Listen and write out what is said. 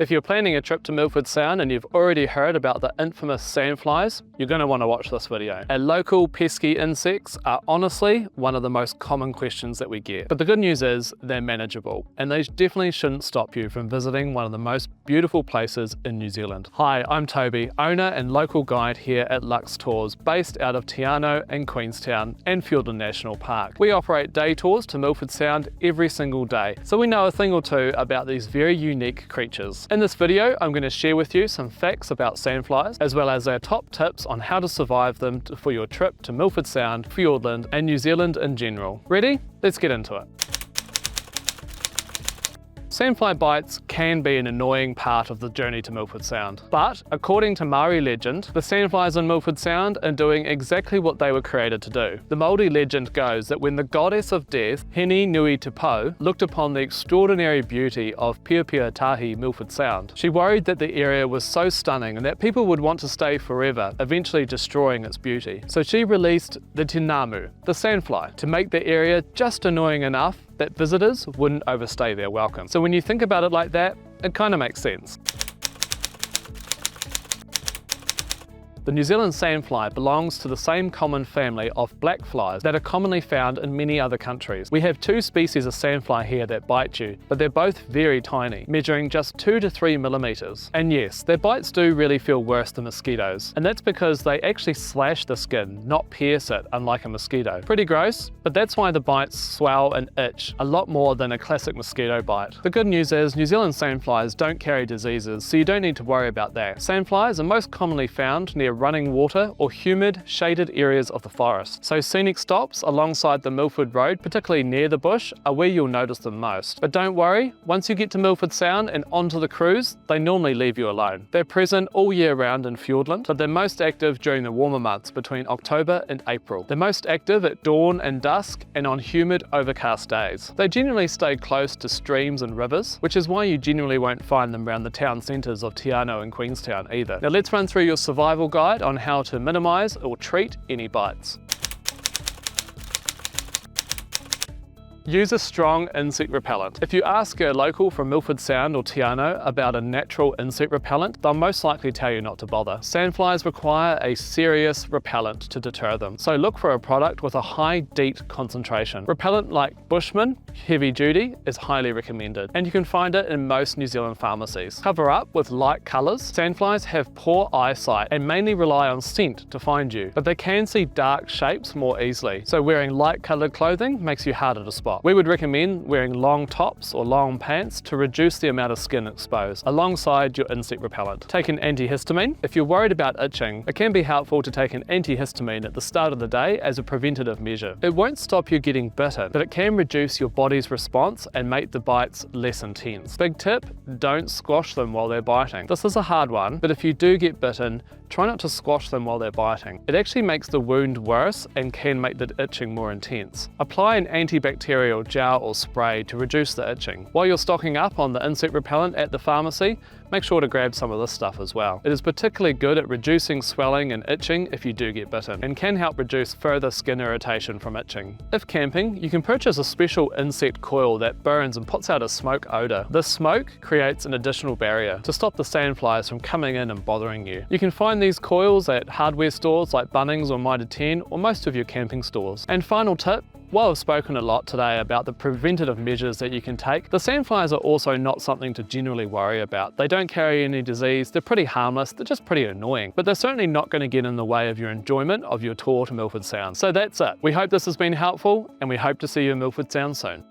If you're planning a trip to Milford Sound and you've already heard about the infamous sandflies, you're going to want to watch this video. Our local pesky insects are honestly one of the most common questions that we get. But the good news is they're manageable, and they definitely shouldn't stop you from visiting one of the most beautiful places in New Zealand. Hi, I'm Toby, owner and local guide here at Lux Tours, based out of Te Anau and Queenstown and Fiordland National Park. We operate day tours to Milford Sound every single day, so we know a thing or two about these very unique creatures. In this video, I'm going to share with you some facts about sandflies, as well as our top tips on how to survive them for your trip to Milford Sound, Fiordland, and New Zealand in general. Ready? Let's get into it. Sandfly bites can be an annoying part of the journey to Milford Sound, but according to Māori legend, the sandflies in Milford Sound are doing exactly what they were created to do. The Māori legend goes that when the goddess of death, Hene Nui Te Pou, looked upon the extraordinary beauty of Piopiotahi, Milford Sound, she worried that the area was so stunning and that people would want to stay forever, eventually destroying its beauty. So she released the Te Namu, the sandfly, to make the area just annoying enough that visitors wouldn't overstay their welcome. So when you think about it like that, it kind of makes sense. The New Zealand sandfly belongs to the same common family of black flies that are commonly found in many other countries. We have two species of sandfly here that bite you, but they're both very tiny, measuring just 2 to 3 millimeters. And yes, their bites do really feel worse than mosquitoes, and that's because they actually slash the skin, not pierce it, unlike a mosquito. Pretty gross, but that's why the bites swell and itch a lot more than a classic mosquito bite. The good news is New Zealand sandflies don't carry diseases, so you don't need to worry about that. Sandflies are most commonly found near running water or humid, shaded areas of the forest. So scenic stops alongside the Milford Road, particularly near the bush, are where you'll notice them most. But don't worry, once you get to Milford Sound and onto the cruise, they normally leave you alone. They're present all year round in Fiordland, but they're most active during the warmer months between October and April. They're most active at dawn and dusk and on humid, overcast days. They generally stay close to streams and rivers, which is why you generally won't find them around the town centres of Te Anau and Queenstown either. Now let's run through your survival guide on how to minimise or treat any bites. Use a strong insect repellent. If you ask a local from Milford Sound or Te Anau about a natural insect repellent, they'll most likely tell you not to bother. Sandflies require a serious repellent to deter them, so look for a product with a high DEET concentration. Repellent like Bushman Heavy Duty is highly recommended, and you can find it in most New Zealand pharmacies. Cover up with light colours. Sandflies have poor eyesight and mainly rely on scent to find you, but they can see dark shapes more easily, so wearing light coloured clothing makes you harder to spot. We would recommend wearing long tops or long pants to reduce the amount of skin exposed, alongside your insect repellent. Take an antihistamine. If you're worried about itching, it can be helpful to take an antihistamine at the start of the day as a preventative measure. It won't stop you getting bitten, but it can reduce your body's response and make the bites less intense. Big tip, don't squash them while they're biting. This is a hard one, but if you do get bitten, try not to squash them while they're biting. It actually makes the wound worse and can make the itching more intense. Apply an antibacterial gel or spray to reduce the itching. While you're stocking up on the insect repellent at the pharmacy, make sure to grab some of this stuff as well. It is particularly good at reducing swelling and itching if you do get bitten, and can help reduce further skin irritation from itching. If camping, you can purchase a special insect coil that burns and puts out a smoke odour. This smoke creates an additional barrier to stop the sandflies from coming in and bothering you. You can find these coils at hardware stores like Bunnings or Mitre 10 or most of your camping stores. And final tip, while I've spoken a lot today about the preventative measures that you can take, the sandflies are also not something to generally worry about. They don't carry any disease, they're pretty harmless, they're just pretty annoying, but they're certainly not going to get in the way of your enjoyment of your tour to Milford Sound. So that's it. We hope this has been helpful, and we hope to see you in Milford Sound soon.